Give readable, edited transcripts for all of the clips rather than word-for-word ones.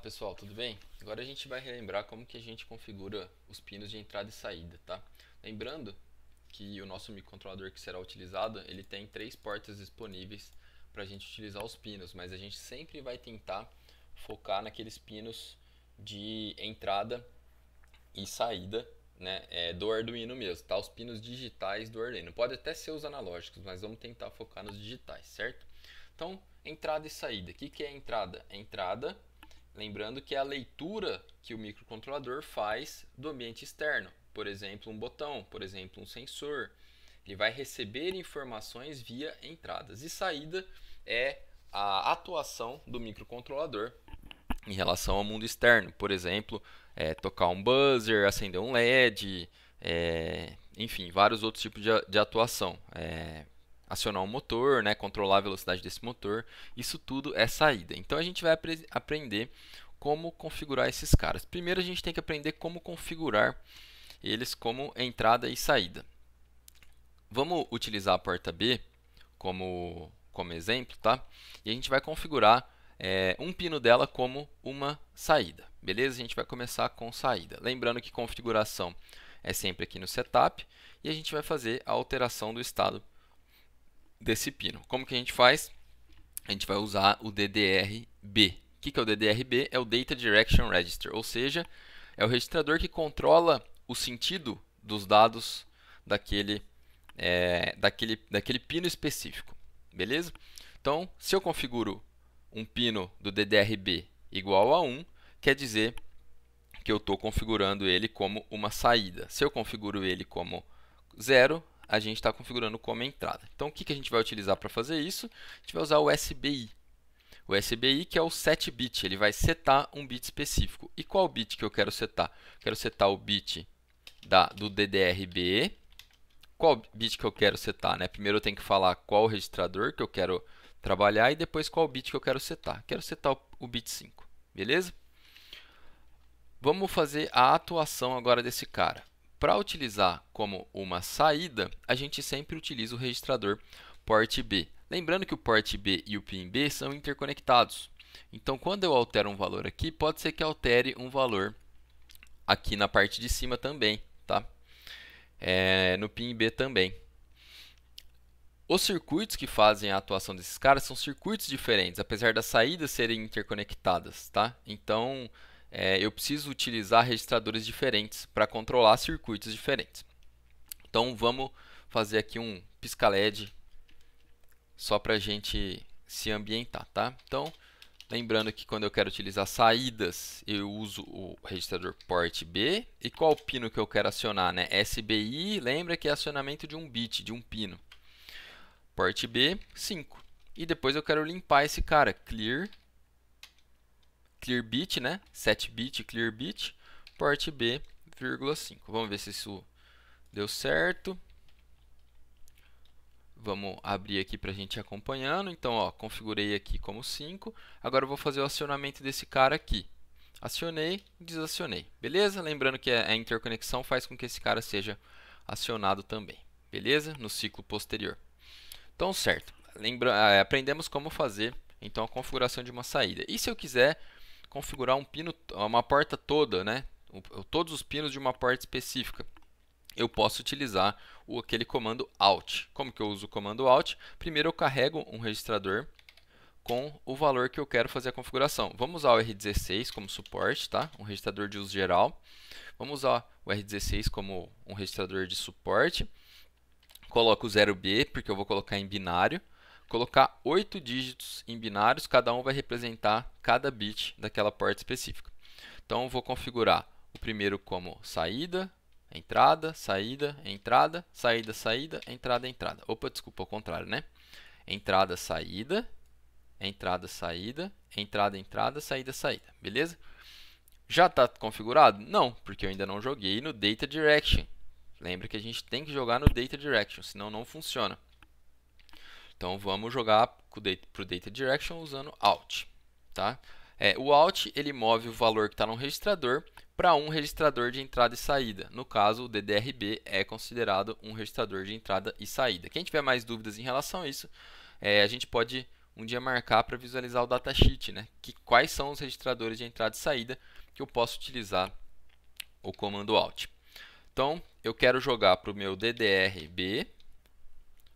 Pessoal, tudo bem? Agora a gente vai relembrar como que a gente configura os pinos de entrada e saída, tá? Lembrando que o nosso microcontrolador que será utilizado, ele tem 3 portas disponíveis para a gente utilizar os pinos, mas a gente sempre vai tentar focar naqueles pinos de entrada e saída, né, do Arduino mesmo, tá? Os pinos digitais do Arduino. Pode até ser os analógicos, mas vamos tentar focar nos digitais, certo? Então, entrada e saída. O que é entrada? Entrada, lembrando que é a leitura que o microcontrolador faz do ambiente externo. Por exemplo, um botão, por exemplo, um sensor. Ele vai receber informações via entradas. E saída é a atuação do microcontrolador em relação ao mundo externo. Por exemplo, tocar um buzzer, acender um LED, enfim, vários outros tipos de atuação. Acionar um motor, né, controlar a velocidade desse motor, isso tudo é saída. Então a gente vai aprender como configurar esses caras. Primeiro a gente tem que aprender como configurar eles como entrada e saída. Vamos utilizar a porta B como exemplo, tá? E a gente vai configurar um pino dela como uma saída, beleza? A gente vai começar com saída. Lembrando que configuração é sempre aqui no setup e a gente vai fazer a alteração do estado desse pino. Como que a gente faz? A gente vai usar o DDR-B. O que é o DDR-B? É o Data Direction Register, ou seja, é o registrador que controla o sentido dos dados daquele pino específico, beleza? Então, se eu configuro um pino do DDR-B igual a 1, quer dizer que eu estou configurando ele como uma saída. Se eu configuro ele como 0, a gente está configurando como entrada. Então, o que a gente vai utilizar para fazer isso? A gente vai usar o SBI. O SBI, que é o set bit, ele vai setar um bit específico. E qual bit que eu quero setar? Quero setar o bit do DDR-B. Qual bit que eu quero setar, né? Primeiro eu tenho que falar qual registrador que eu quero trabalhar e depois qual bit que eu quero setar. Quero setar o bit 5, beleza? Vamos fazer a atuação agora desse cara. Para utilizar como uma saída, a gente sempre utiliza o registrador port B. Lembrando que o port B e o pin B são interconectados. Então, quando eu altero um valor aqui, pode ser que altere um valor aqui na parte de cima também, tá? No pin B também. Os circuitos que fazem a atuação desses caras são circuitos diferentes, apesar das saídas serem interconectadas, tá? Então, eu preciso utilizar registradores diferentes para controlar circuitos diferentes. Então, vamos fazer aqui um pisca-LED só para a gente se ambientar, tá? Então, lembrando que quando eu quero utilizar saídas, eu uso o registrador port B. E qual pino que eu quero acionar, né? SBI, lembra que é acionamento de um bit, de um pino. Port B, 5. E depois eu quero limpar esse cara, clear bit, né? Set bit, clear bit, port B, 5. Vamos ver se isso deu certo. Vamos abrir aqui para a gente ir acompanhando. Então, ó, configurei aqui como 5. Agora eu vou fazer o acionamento desse cara aqui. Acionei, desacionei. Beleza? Lembrando que a interconexão faz com que esse cara seja acionado também. Beleza? No ciclo posterior. Então, certo. Aprendemos como fazer então a configuração de uma saída. E se eu quiser configurar um pino, uma porta toda, né? Todos os pinos de uma porta específica, eu posso utilizar aquele comando Alt. Como que eu uso o comando Alt? Primeiro eu carrego um registrador com o valor que eu quero fazer a configuração. Vamos usar o R16 como suporte, tá? Um registrador de uso geral. Vamos usar o R16 como um registrador de suporte. Coloco o 0B, porque eu vou colocar em binário. Colocar 8 dígitos em binários, cada um vai representar cada bit daquela porta específica. Então, eu vou configurar o primeiro como saída, entrada, saída, entrada, saída, saída, entrada, entrada. Opa, desculpa, ao contrário, né? Entrada, saída, entrada, saída, entrada, entrada, saída, saída. Beleza? Já está configurado? Não, porque eu ainda não joguei no Data Direction. Lembra que a gente tem que jogar no Data Direction, senão não funciona. Então, vamos jogar para o Data Direction usando Alt. Tá? O Alt ele move o valor que está no registrador para um registrador de entrada e saída. No caso, o DDR-B é considerado um registrador de entrada e saída. Quem tiver mais dúvidas em relação a isso, a gente pode marcar para visualizar o datasheet, né? Quais são os registradores de entrada e saída que eu posso utilizar o comando Alt. Então, eu quero jogar para o meu DDR-B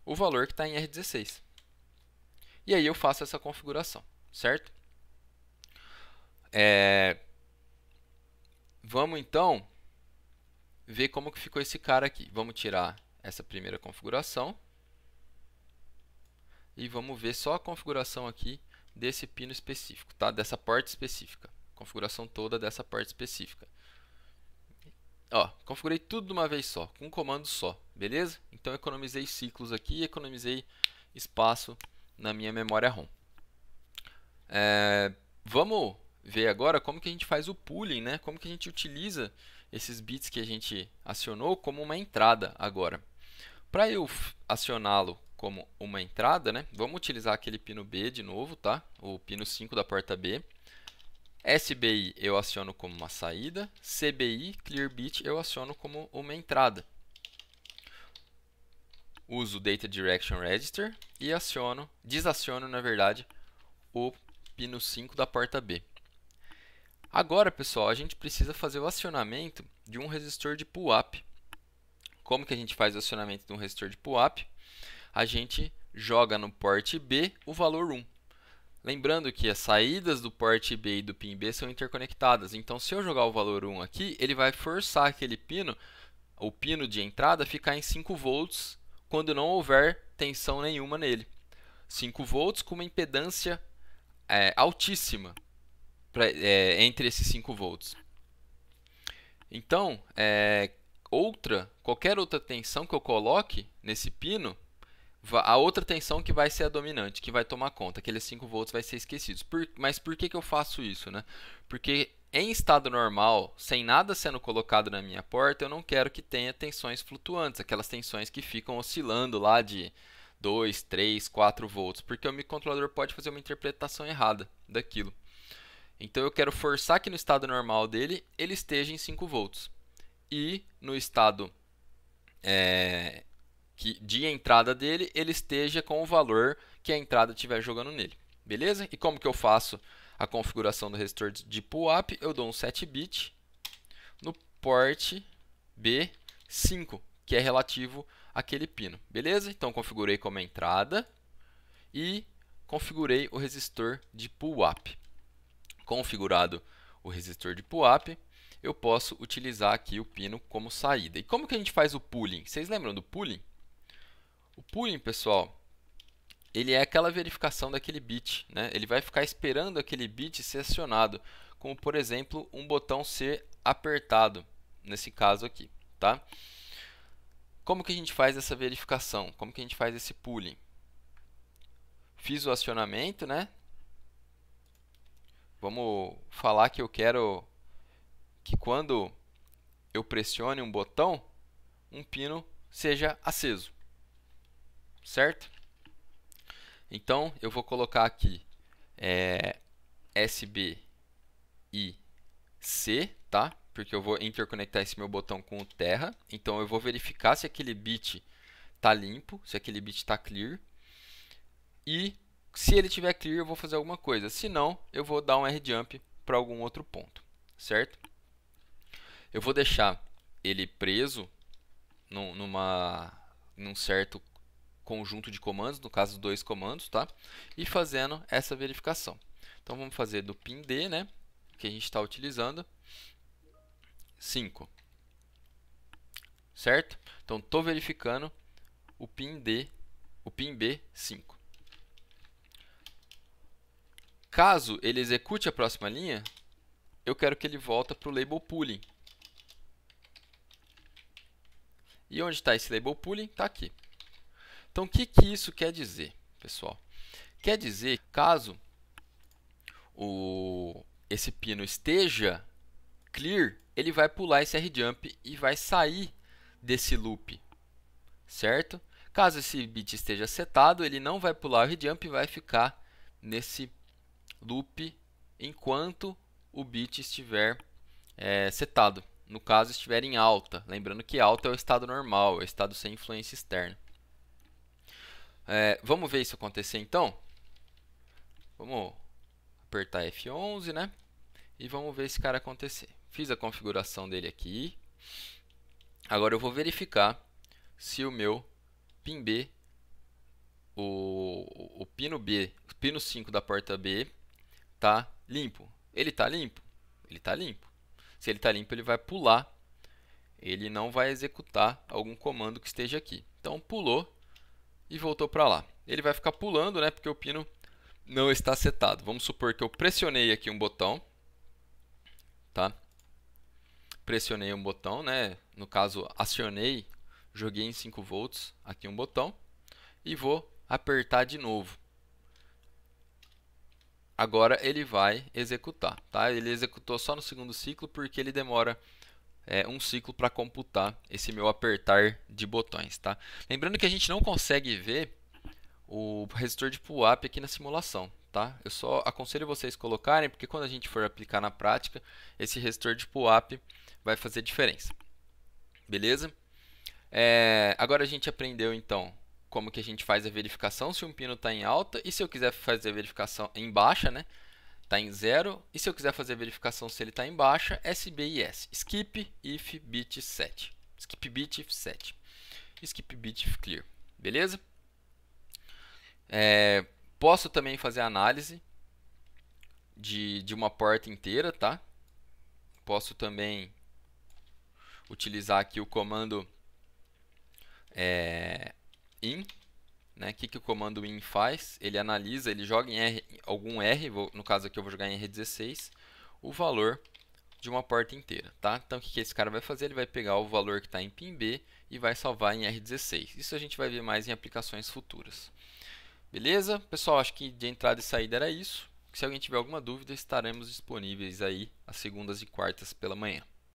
o valor que está em R16. E aí eu faço essa configuração, certo? Vamos então ver como que ficou esse cara aqui. Vamos tirar essa primeira configuração e vamos ver só a configuração aqui desse pino específico, tá? Dessa porta específica. Configuração toda dessa porta específica. Ó, configurei tudo de uma vez só, com um comando só, beleza? Então economizei ciclos aqui e economizei espaço na minha memória ROM. Vamos ver agora como que a gente faz o pooling, né? Como que a gente utiliza esses bits que a gente acionou como uma entrada agora. Para eu acioná-lo como uma entrada, né? Vamos utilizar aquele pino B de novo, tá? O pino 5 da porta B. SBI eu aciono como uma saída, CBI, Clear Bit, eu aciono como uma entrada. Uso Data Direction Register e desaciono, na verdade, o pino 5 da porta B. Agora, pessoal, a gente precisa fazer o acionamento de um resistor de pull-up. Como que a gente faz o acionamento de um resistor de pull-up? A gente joga no port B o valor 1. Lembrando que as saídas do port B e do pin B são interconectadas. Então, se eu jogar o valor 1 aqui, ele vai forçar aquele pino, o pino de entrada, a ficar em 5 volts quando não houver tensão nenhuma nele. 5 volts com uma impedância altíssima entre esses 5 volts. Então, qualquer outra tensão que eu coloque nesse pino, a outra tensão que vai ser a dominante, que vai tomar conta, aqueles 5 volts vai ser esquecidos. Mas por que eu faço isso, né? Porque em estado normal, sem nada sendo colocado na minha porta, eu não quero que tenha tensões flutuantes, aquelas tensões que ficam oscilando lá de 2, 3, 4 volts, porque o microcontrolador pode fazer uma interpretação errada daquilo. Então eu quero forçar que no estado normal dele, ele esteja em 5 volts. E no estado de entrada dele, ele esteja com o valor que a entrada estiver jogando nele. Beleza? E como que eu faço a configuração do resistor de pull-up? Eu dou um set bit no port B5, que é relativo àquele pino. Beleza? Então configurei como entrada e configurei o resistor de pull-up. Configurado o resistor de pull-up, eu posso utilizar aqui o pino como saída. E como que a gente faz o pooling? Vocês lembram do pooling? O pooling, pessoal, ele é aquela verificação daquele bit, né? Ele vai ficar esperando aquele bit ser acionado, como por exemplo, um botão ser apertado, nesse caso aqui, tá? Como que a gente faz essa verificação? Como que a gente faz esse pooling? Fiz o acionamento, né? Vamos falar que eu quero que quando eu pressione um botão, um pino seja aceso. Certo? Então, eu vou colocar aqui SBIC, tá? Porque eu vou interconectar esse meu botão com o Terra. Então, eu vou verificar se aquele bit está limpo, se aquele bit está clear. E se ele tiver clear, eu vou fazer alguma coisa. Se não, eu vou dar um RJump para algum outro ponto, certo? Eu vou deixar ele preso num certo conjunto de comandos, no caso 2 comandos, tá? E fazendo essa verificação. Então vamos fazer do pin D, né, que a gente está utilizando, 5, certo? Então estou verificando o pin D, o pin B 5. Caso ele execute a próxima linha, eu quero que ele volte para o label pooling. E onde está esse label pooling? Está aqui. Então, o que isso quer dizer, pessoal? Quer dizer que caso esse pino esteja clear, ele vai pular esse RJump e vai sair desse loop, certo? Caso esse bit esteja setado, ele não vai pular o RJump e vai ficar nesse loop enquanto o bit estiver setado. No caso, estiver em alta. Lembrando que alta é o estado normal, é o estado sem influência externa. Vamos ver isso acontecer então? Vamos apertar F11, né? E vamos ver esse cara acontecer. Fiz a configuração dele aqui. Agora eu vou verificar se o meu pin B, o pino B, o pino 5 da porta B, tá limpo. Ele tá limpo? Ele tá limpo. Se ele tá limpo, ele vai pular. Ele não vai executar algum comando que esteja aqui. Então pulou e voltou para lá. Ele vai ficar pulando, né, porque o pino não está setado. Vamos supor que eu pressionei aqui um botão, tá? Pressionei um botão, né? No caso, acionei, joguei em 5 volts aqui um botão e vou apertar de novo. Agora ele vai executar, tá? Ele executou só no segundo ciclo porque ele demora um ciclo para computar esse meu apertar de botões, tá? Lembrando que a gente não consegue ver o resistor de pull-up aqui na simulação, tá? Eu só aconselho vocês colocarem, porque quando a gente for aplicar na prática, esse resistor de pull-up vai fazer diferença. Beleza? Agora a gente aprendeu então como que a gente faz a verificação se um pino está em alta e se eu quiser fazer a verificação em baixa, né? Está em 0. E se eu quiser fazer a verificação se ele está em baixa, SBIS. Skip if bit set. Skip bit if set. Skip bit if clear. Beleza? Posso também fazer análise de uma porta inteira, tá? Posso também utilizar aqui o comando in, né? O que o comando in faz? Ele analisa, ele joga em R, algum R, no caso aqui eu vou jogar em R16, o valor de uma porta inteira, tá? Então o que esse cara vai fazer? Ele vai pegar o valor que está em pin B e vai salvar em R16. Isso a gente vai ver mais em aplicações futuras. Beleza? Pessoal, acho que de entrada e saída era isso. Se alguém tiver alguma dúvida, estaremos disponíveis aí às segundas e quartas pela manhã.